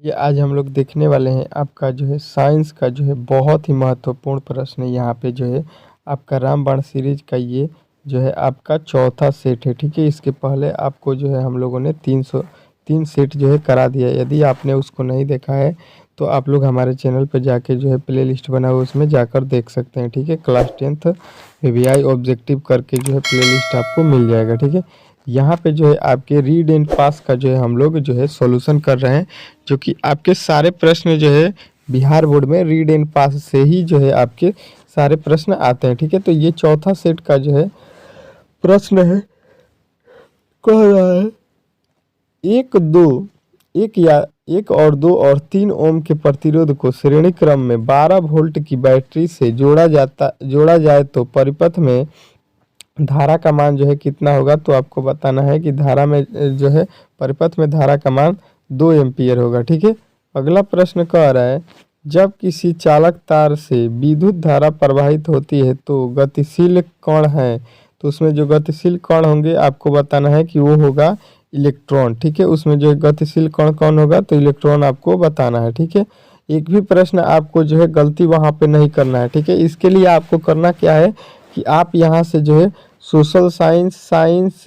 ये आज हम लोग देखने वाले हैं आपका जो है साइंस का जो है बहुत ही महत्वपूर्ण प्रश्न है। यहाँ पे जो है आपका रामबाण सीरीज का ये जो है आपका चौथा सेट है। ठीक है, इसके पहले आपको जो है हम लोगों ने 303 सेट जो है करा दिया है। यदि आपने उसको नहीं देखा है तो आप लोग हमारे चैनल पर जाके जो है प्ले लिस्ट बना हुआ उसमें जाकर देख सकते हैं। ठीक है, क्लास 10th वीवीआई ऑब्जेक्टिव करके जो है प्ले लिस्ट आपको मिल जाएगा। ठीक है, यहाँ पे जो है आपके रीड एंड पास का जो है हम लोग जो है सॉल्यूशन कर रहे हैं, जो कि आपके सारे प्रश्न जो है बिहार बोर्ड में रीड एंड पास से ही जो है आपके सारे प्रश्न आते हैं। ठीक है, तो ये चौथा सेट का जो है प्रश्न है, कह रहा है एक और दो और 3 ओम के प्रतिरोध को श्रेणी क्रम में 12 वोल्ट की बैटरी से जोड़ा जाए तो परिपथ में धारा का मान जो है कितना होगा। तो आपको बताना है कि धारा में जो है परिपथ में धारा का मान 2 एम्पीयर होगा। ठीक है, अगला प्रश्न कह रहा है जब किसी चालक तार से विद्युत धारा प्रवाहित होती है तो गतिशील कण है, तो उसमें जो गतिशील कण होंगे आपको बताना है कि वो होगा इलेक्ट्रॉन। ठीक है, उसमें जो गतिशील कण कौन होगा, तो इलेक्ट्रॉन आपको बताना है। ठीक है, एक भी प्रश्न आपको जो है गलती वहाँ पे नहीं करना है। ठीक है, इसके लिए आपको करना क्या है कि आप यहाँ से जो है सोशल साइंस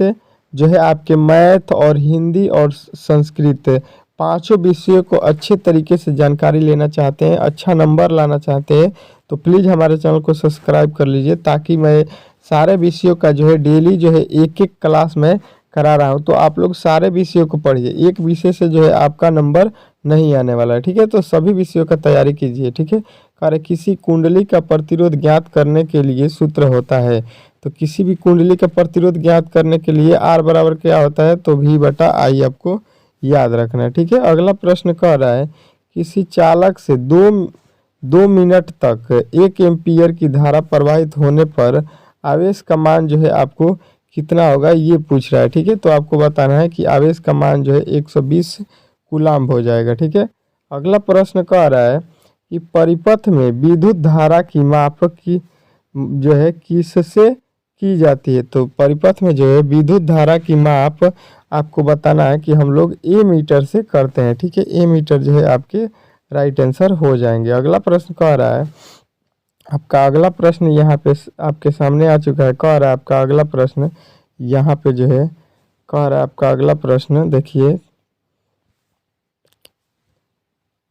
जो है आपके मैथ और हिंदी और संस्कृत पांचों विषयों को अच्छे तरीके से जानकारी लेना चाहते हैं, अच्छा नंबर लाना चाहते हैं, तो प्लीज़ हमारे चैनल को सब्सक्राइब कर लीजिए, ताकि मैं सारे विषयों का जो है डेली जो है एक एक क्लास में करा रहा हूँ। तो आप लोग सारे विषयों को पढ़िए, एक विषय से जो है आपका नंबर नहीं आने वाला है। ठीक है, तो सभी विषयों का तैयारी कीजिए। ठीक है, कार्य किसी कुंडली का प्रतिरोध ज्ञात करने के लिए सूत्र होता है, तो किसी भी कुंडली का प्रतिरोध ज्ञात करने के लिए R बराबर क्या होता है, तो V/I आपको याद रखना है। ठीक है, अगला प्रश्न कह रहा है किसी चालक से दो मिनट तक 1 एम्पीयर की धारा प्रवाहित होने पर आवेश का मान जो है आपको कितना होगा, ये पूछ रहा है। ठीक है, तो आपको बताना है कि आवेश का मान जो है 120 कूलाम्ब हो जाएगा। ठीक है, अगला प्रश्न कह रहा है कि परिपथ में विद्युत धारा की माप की जो है किससे की जाती है, तो परिपथ में जो है विद्युत धारा की माप आपको बताना है कि हम लोग ए मीटर से करते हैं। ठीक है, ए मीटर जो है आपके राइट आंसर हो जाएंगे। अगला प्रश्न कह रहा है आपका अगला प्रश्न यहाँ पे आपके सामने आ चुका है। कह रहा है आपका अगला प्रश्न यहाँ पे जो है कह रहा है आपका अगला प्रश्न देखिए,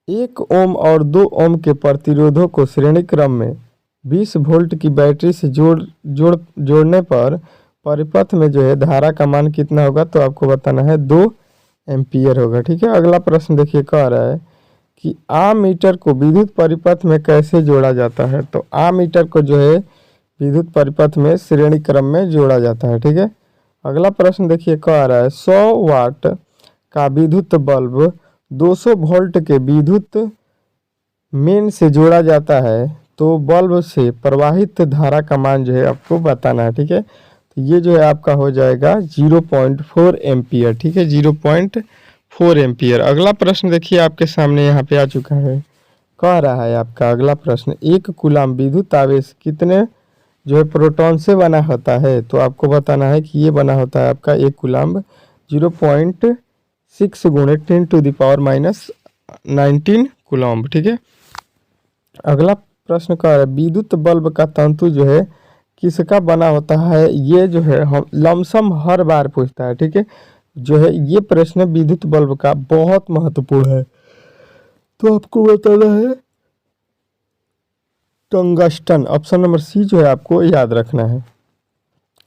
1 ओम और 2 ओम के प्रतिरोधों को श्रेणी क्रम में 20 वोल्ट की बैटरी से जोड़ने पर परिपथ में जो है धारा का मान कितना होगा, तो आपको बताना है 2 एम्पीयर होगा। ठीक है, अगला प्रश्न देखिए कह रहा है कि आमीटर को विद्युत परिपथ में कैसे जोड़ा जाता है, तो आमीटर को जो है विद्युत परिपथ में श्रेणी क्रम में जोड़ा जाता है। ठीक है, अगला प्रश्न देखिए कह रहा है 100 वाट का विद्युत बल्ब 200 वोल्ट के विद्युत मेन से जोड़ा जाता है, तो बल्ब से प्रवाहित धारा का मान जो है आपको बताना है। ठीक है, तो ये जो है आपका हो जाएगा 0.4 एम्पियर। ठीक है, 0.4 एम्पियर। अगला प्रश्न देखिए आपके सामने यहाँ पे आ चुका है। कह रहा है आपका अगला प्रश्न 1 कूलाम विद्युत आवेश कितने जो है प्रोटॉन से बना होता है, तो आपको बताना है कि ये बना होता है आपका 1 कूलाम 0.6 गुणे 10⁻⁻19 कूलाम। ठीक है, अगला प्रश्न कह रहा है विद्युत बल्ब का तंतु जो है किसका बना होता है, ये जो है हम लमसम हर बार पूछता है। ठीक है, जो है ये प्रश्न विद्युत बल्ब का बहुत महत्वपूर्ण है, तो आपको बताना है टंगस्टन। ऑप्शन नंबर सी जो है आपको याद रखना है।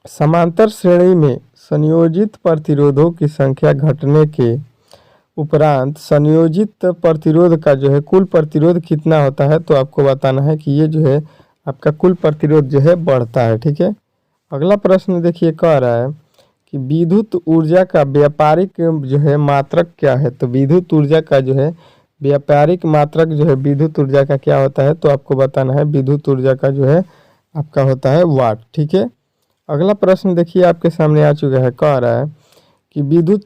समांतर श्रेणी में संयोजित प्रतिरोधों की संख्या घटने के उपरांत संयोजित प्रतिरोध का जो है कुल प्रतिरोध कितना होता है, तो आपको बताना है कि ये जो है आपका कुल प्रतिरोध जो है बढ़ता है। ठीक है, अगला प्रश्न देखिए कह रहा है कि विद्युत ऊर्जा का व्यापारिक जो है मात्रक क्या है, तो विद्युत ऊर्जा का जो है व्यापारिक मात्रक जो है विद्युत ऊर्जा का क्या होता है, तो आपको बताना है विद्युत ऊर्जा का जो है आपका होता है वाट। ठीक है, अगला प्रश्न देखिए आपके सामने आ चुका है। कह रहा है कि विद्युत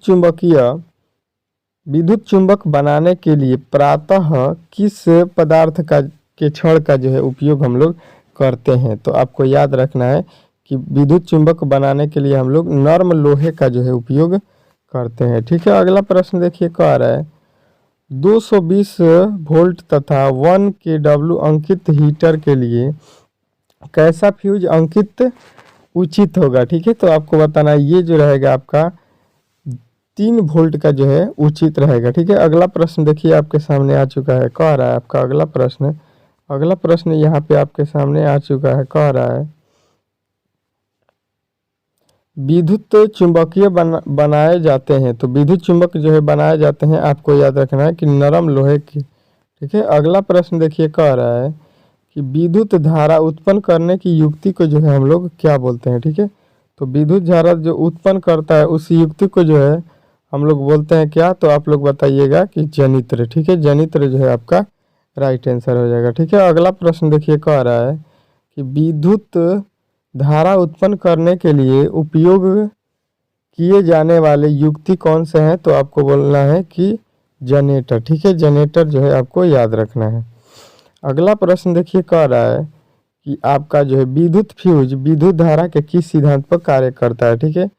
चुंबक बनाने के लिए प्रातः किस पदार्थ के छड़ का जो है उपयोग हम लोग करते हैं, तो आपको याद रखना है कि विद्युत चुंबक बनाने के लिए हम लोग नर्म लोहे का जो है उपयोग करते हैं। ठीक है, अगला प्रश्न देखिए कह रहा है 220 वोल्ट तथा 1 kW अंकित हीटर के लिए कैसा फ्यूज अंकित उचित होगा। ठीक है, तो आपको बताना है ये जो रहेगा आपका 3 वोल्ट का जो है उचित रहेगा। ठीक है, अगला प्रश्न देखिए आपके सामने आ चुका है, कह रहा है आपका अगला प्रश्न यहाँ पे आपके सामने आ चुका है, कह रहा है विद्युत चुंबकीय बनाए जाते हैं। तो विद्युत चुंबक जो है बनाए जाते हैं, आपको याद रखना है कि नरम लोहे की। ठीक है, अगला प्रश्न देखिए कह रहा है कि विद्युत धारा उत्पन्न करने की युक्ति को जो है हम लोग क्या बोलते हैं। ठीक है, तो विद्युत धारा जो उत्पन्न करता है उस युक्ति को जो है हम लोग बोलते हैं क्या, तो आप लोग बताइएगा कि जनित्र। ठीक है, जनित्र जो है आपका राइट आंसर हो जाएगा। ठीक है, अगला प्रश्न देखिए कह रहा है कि विद्युत धारा उत्पन्न करने के लिए उपयोग किए जाने वाले युक्ति कौन से हैं, तो आपको बोलना है कि जनरेटर। ठीक है, जनरेटर जो है आपको याद रखना है। अगला प्रश्न देखिए कह रहा है कि आपका जो है विद्युत फ्यूज विद्युत धारा के किस सिद्धांत पर कार्य करता है। ठीक है,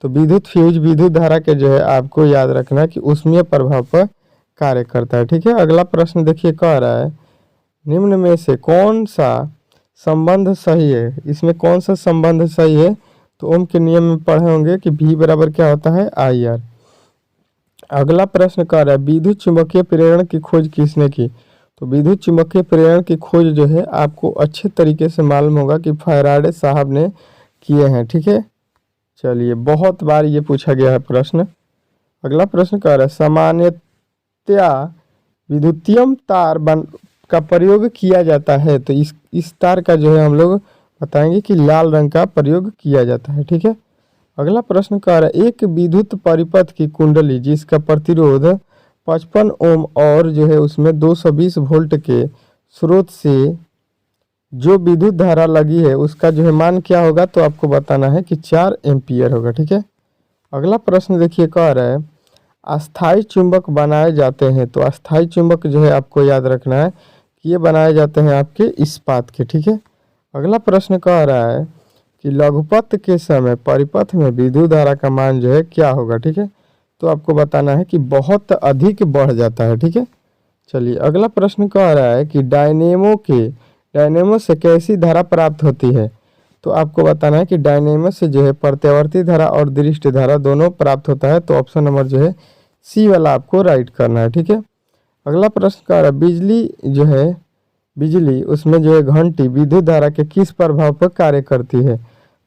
तो विद्युत फ्यूज विद्युत धारा के जो है आपको याद रखना है कि ऊष्मीय प्रभाव पर कार्य करता है। ठीक है, अगला प्रश्न देखिए कह रहा है निम्न में से कौन सा संबंध सही है। इसमें कौन सा संबंध सही है, तो ओम के नियम में पढ़े होंगे कि V बराबर क्या होता है IR। अगला प्रश्न कह रहा है विद्युत चुंबकीय प्रेरण की खोज किसने की। तो विद्युत चुंबकीय प्रेरण की खोज जो है आपको अच्छे तरीके से मालूम होगा कि फैराडे साहब ने किए हैं। ठीक है, चलिए बहुत बार ये पूछा गया है प्रश्न। अगला प्रश्न कह रहा है सामान्यतया विद्युतीय तार का प्रयोग किया जाता है। तो इस तार का जो है हम लोग बताएंगे कि लाल रंग का प्रयोग किया जाता है। ठीक है, अगला प्रश्न कह रहा है एक विद्युत परिपथ की कुंडली जिसका प्रतिरोध 55 ओम और जो है उसमें 220 वोल्ट के स्रोत से जो विद्युत धारा लगी है उसका जो है मान क्या होगा, तो आपको बताना है कि 4 एम्पियर होगा। ठीक है, अगला प्रश्न देखिए कह रहा है अस्थाई चुंबक बनाए जाते हैं। तो अस्थाई चुंबक जो है आपको याद रखना है कि ये बनाए जाते हैं आपके इस्पात के। ठीक है, अगला प्रश्न कह रहा है कि लघुपथ के समय परिपथ में विद्युत धारा का मान जो है क्या होगा। ठीक है, तो आपको बताना है कि बहुत अधिक बढ़ जाता है। ठीक है, चलिए अगला प्रश्न कह रहा है कि डायनेमो से कैसी धारा प्राप्त होती है। तो आपको बताना है कि डायनेमो से जो है प्रत्यावर्ती धारा और दृष्टि धारा दोनों प्राप्त होता है। तो ऑप्शन नंबर जो है सी वाला आपको राइट करना है। ठीक है, अगला प्रश्न कह रहा है बिजली उसमें जो है घंटी विद्युत धारा के किस प्रभाव पर कार्य करती है।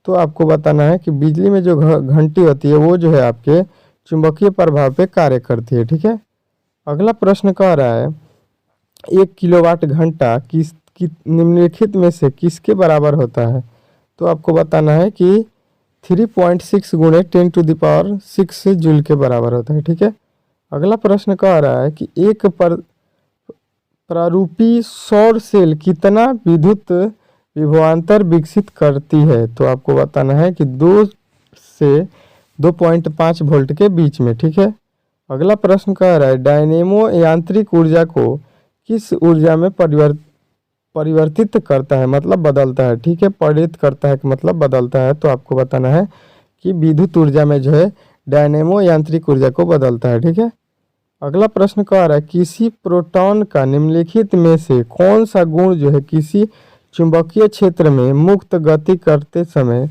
तो आपको बताना है कि बिजली में जो घंटी होती है वो जो है आपके चुंबकीय प्रभाव पे कार्य करती है। ठीक है, अगला प्रश्न कह रहा है 1 किलोवाट घंटा निम्नलिखित में से किसके बराबर होता है। तो आपको बताना है कि 3.6 गुणे 10⁻6 जूल के बराबर होता है। ठीक है, अगला प्रश्न कह रहा है कि एक प्रारूपी सौर सेल कितना विद्युत विभवांतर विकसित करती है। तो आपको बताना है कि 2 से 2.5 वोल्ट के बीच में। ठीक है, अगला प्रश्न कह रहा है डायनेमो यांत्रिक ऊर्जा को किस ऊर्जा में परिवर्तित करता है, मतलब बदलता है। ठीक है, प्रेरित करता है मतलब बदलता है। तो आपको बताना है कि विद्युत ऊर्जा में जो है डायनेमो यांत्रिक ऊर्जा को बदलता है। ठीक है, अगला प्रश्न कह रहा है किसी प्रोटॉन का निम्नलिखित में से कौन सा गुण जो है किसी चुंबकीय क्षेत्र में मुक्त गति करते समय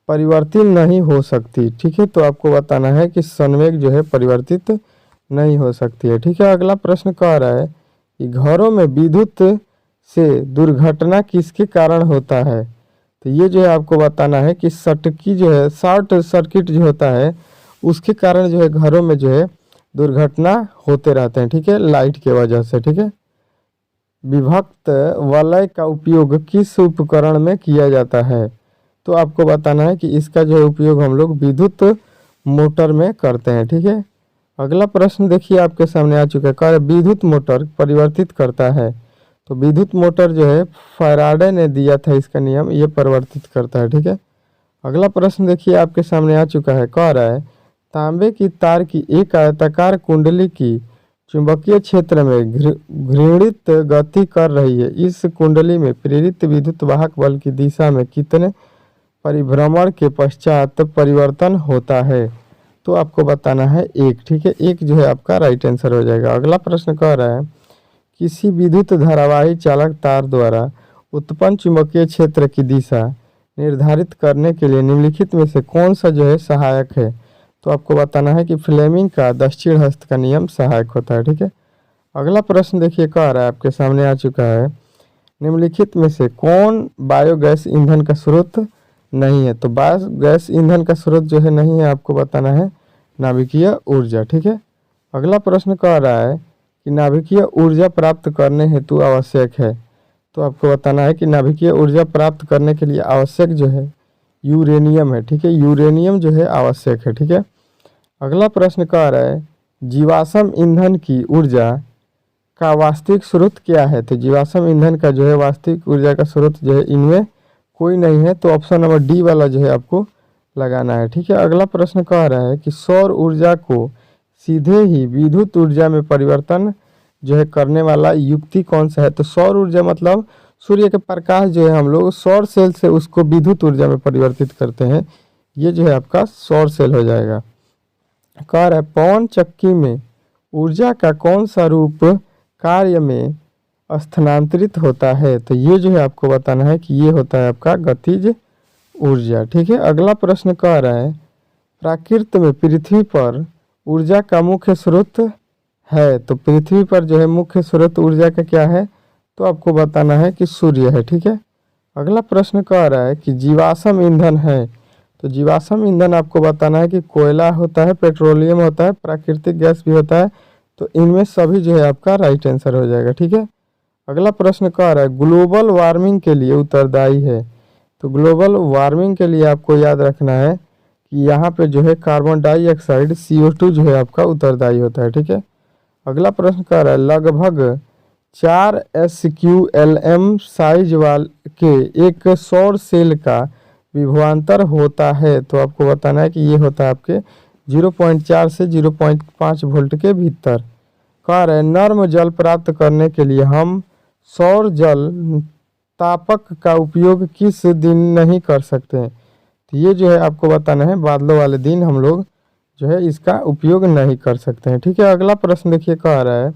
परिवर्तित नहीं हो सकती। ठीक है, तो आपको बताना है कि संवेग जो है परिवर्तित नहीं हो सकती है। ठीक है, अगला प्रश्न कह रहा है कि घरों में विद्युत से दुर्घटना किसके कारण होता है। तो ये जो है आपको बताना है कि शॉर्ट सर्किट जो होता है उसके कारण जो है घरों में जो है दुर्घटना होते रहते हैं। ठीक है, लाइट के वजह से। ठीक है, विभक्त वलय का उपयोग किस उपकरण में किया जाता है। तो आपको बताना है कि इसका जो है उपयोग हम लोग विद्युत मोटर में करते हैं। ठीक है, अगला प्रश्न देखिए आपके सामने आ चुका है, कह विद्युत मोटर परिवर्तित करता है। तो विद्युत मोटर जो है फैराडे ने दिया था इसका नियम, ये परिवर्तित करता है। ठीक है, अगला प्रश्न देखिए आपके सामने आ चुका है, कह रहा है तांबे की तार की एक आयताकार कुंडली की चुंबकीय क्षेत्र में घृणित गति कर रही है। इस कुंडली में प्रेरित विद्युत वाहक बल की दिशा में कितने परिभ्रमण के पश्चात परिवर्तन होता है। तो आपको बताना है 1। ठीक है, 1 जो है आपका राइट आंसर हो जाएगा। अगला प्रश्न कह रहा है किसी विद्युत धारावाही चालक तार द्वारा उत्पन्न चुंबकीय क्षेत्र की दिशा निर्धारित करने के लिए निम्नलिखित में से कौन सा जो है सहायक है। तो आपको बताना है कि फ्लेमिंग का दक्षिण हस्त का नियम सहायक होता है। ठीक है, अगला प्रश्न देखिए कह रहा है आपके सामने आ चुका है निम्नलिखित में से कौन बायोगैस ईंधन का स्रोत नहीं है। तो बायोगैस ईंधन का स्रोत जो है नहीं है, आपको बताना है नाभिकीय ऊर्जा। ठीक है, अगला प्रश्न कह रहा है कि नाभिकीय ऊर्जा प्राप्त करने हेतु आवश्यक है। तो आपको बताना है कि नाभिकीय ऊर्जा प्राप्त करने के लिए आवश्यक जो है यूरेनियम है। ठीक है, यूरेनियम जो है आवश्यक है। ठीक है, अगला प्रश्न कह रहा है जीवाश्म ईंधन की ऊर्जा का वास्तविक स्रोत क्या है। तो जीवाश्म ईंधन का जो है वास्तविक ऊर्जा का स्रोत जो है इनमें कोई नहीं है। तो ऑप्शन नंबर डी वाला जो है आपको लगाना है। ठीक है, अगला प्रश्न कह रहा है कि सौर ऊर्जा को सीधे ही विद्युत ऊर्जा में परिवर्तन जो है करने वाला युक्ति कौन सा है। तो सौर ऊर्जा मतलब सूर्य के प्रकाश जो है हम लोग सौर सेल से उसको विद्युत ऊर्जा में परिवर्तित करते हैं, ये जो है आपका सौर सेल हो जाएगा। कह रहा है पवन चक्की में ऊर्जा का कौन सा रूप कार्य में स्थानांतरित होता है। तो ये जो है आपको बताना है कि ये होता है आपका गतिज ऊर्जा। ठीक है, अगला प्रश्न कह रहा है प्रकृति में पृथ्वी पर ऊर्जा का मुख्य स्रोत है। तो पृथ्वी पर जो है मुख्य स्रोत ऊर्जा का क्या है। तो आपको बताना है कि सूर्य है। ठीक है, अगला प्रश्न कह रहा है कि जीवाश्म ईंधन है। तो जीवाश्म ईंधन आपको बताना है कि कोयला होता है, पेट्रोलियम होता है, प्राकृतिक गैस भी होता है। तो इनमें सभी जो है आपका राइट आंसर हो जाएगा। ठीक है, अगला प्रश्न कह रहा है ग्लोबल वार्मिंग के लिए उत्तरदायी है। तो ग्लोबल वार्मिंग के लिए आपको याद रखना है कि यहाँ पे जो है कार्बन डाइऑक्साइड CO2 जो है आपका उत्तरदायी होता है। ठीक है, अगला प्रश्न कह रहा है लगभग 4 SQLM साइज वाल के एक सौर सेल का विभवांतर होता है। तो आपको बताना है कि ये होता है आपके 0.4 से 0.5 वोल्ट के भीतर। कह रहे नर्म जल प्राप्त करने के लिए हम सौर जल तापक का उपयोग किस दिन नहीं कर सकते हैं। तो ये जो है आपको बताना है बादलों वाले दिन हम लोग जो है इसका उपयोग नहीं कर सकते हैं। ठीक है, अगला प्रश्न देखिए कह रहा है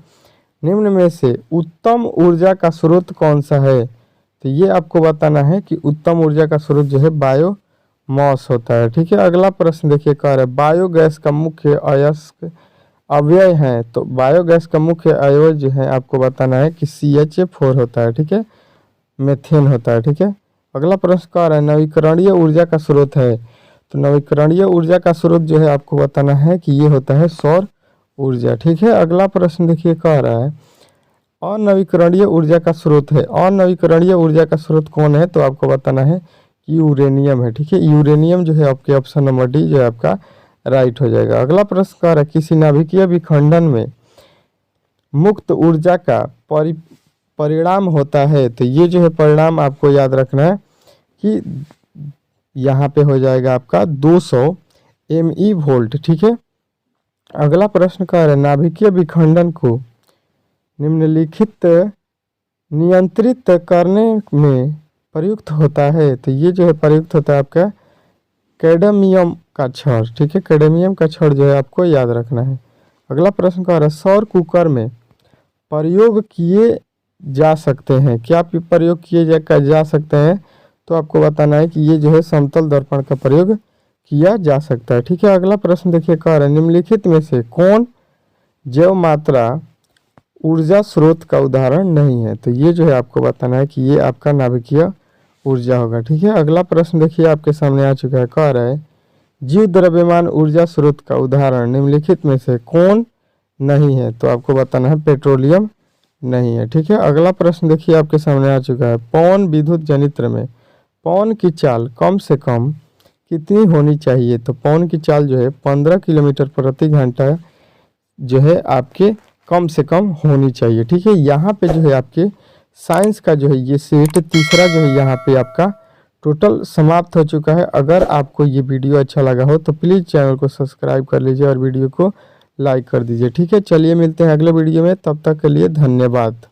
निम्न में से उत्तम ऊर्जा का स्रोत कौन सा है। तो ये आपको बताना है कि उत्तम ऊर्जा का स्रोत जो है बायोमास होता है। ठीक है, अगला प्रश्न देखिए कह रहा है बायोगैस का मुख्य अयस्क अव्यय है। तो बायोगैस का मुख्य अवयव जो है आपको बताना है कि CH4 होता है। ठीक है, मेथेन होता है। ठीक है, अगला प्रश्न कह रहा है नवीकरणीय ऊर्जा का स्रोत है। तो नवीकरणीय ऊर्जा का स्रोत जो है आपको बताना है कि ये होता है सौर ऊर्जा। ठीक है, अगला प्रश्न देखिए कह रहा है अनवीकरणीय ऊर्जा का स्रोत है। अनवीकरणीय ऊर्जा का स्रोत कौन है। तो आपको बताना है कि यूरेनियम है। ठीक है, यूरेनियम जो है आपके ऑप्शन नंबर डी जो है आपका राइट हो जाएगा। अगला प्रश्न कह रहा है किसी नाभिकीय विखंडन में मुक्त ऊर्जा का परिणाम होता है। तो ये जो है परिणाम आपको याद रखना है कि यहाँ पे हो जाएगा आपका 200 ME वोल्ट। ठीक है, अगला प्रश्न कह रहा है नाभिकीय विखंडन को निम्नलिखित नियंत्रित करने में प्रयुक्त होता है। तो ये जो है प्रयुक्त होता है आपका कैडमियम का छड़। ठीक है, कैडमियम का छड़ जो है आपको याद रखना है। अगला प्रश्न कह रहा है सौर कुकर में प्रयोग किए जा सकते हैं। क्या प्रयोग किए जा सकते हैं। तो आपको बताना है कि ये जो है समतल दर्पण का प्रयोग किया जा सकता है। ठीक है, अगला प्रश्न देखिए कह रहा है निम्नलिखित में से कौन जैव मात्रा ऊर्जा स्रोत का उदाहरण नहीं है। तो ये जो है आपको बताना है कि ये आपका नाभिकीय ऊर्जा होगा। ठीक है, अगला प्रश्न देखिए आपके सामने आ चुका है कह रहा है जीव द्रव्यमान ऊर्जा स्रोत का उदाहरण निम्नलिखित में से कौन नहीं है। तो आपको बताना है पेट्रोलियम नहीं है। ठीक है, अगला प्रश्न देखिए आपके सामने आ चुका है पवन विद्युत जनित्र में पवन की चाल कम से कम कितनी होनी चाहिए। तो पवन की चाल जो है 15 किलोमीटर प्रति घंटा जो है आपके कम से कम होनी चाहिए। ठीक है, यहाँ पे जो है आपके साइंस का जो है ये सेट तीसरा जो है यहाँ पे आपका टोटल समाप्त हो चुका है। अगर आपको ये वीडियो अच्छा लगा हो तो प्लीज़ चैनल को सब्सक्राइब कर लीजिए और वीडियो को लाइक कर दीजिए। ठीक है, चलिए मिलते हैं अगले वीडियो में, तब तक के लिए धन्यवाद।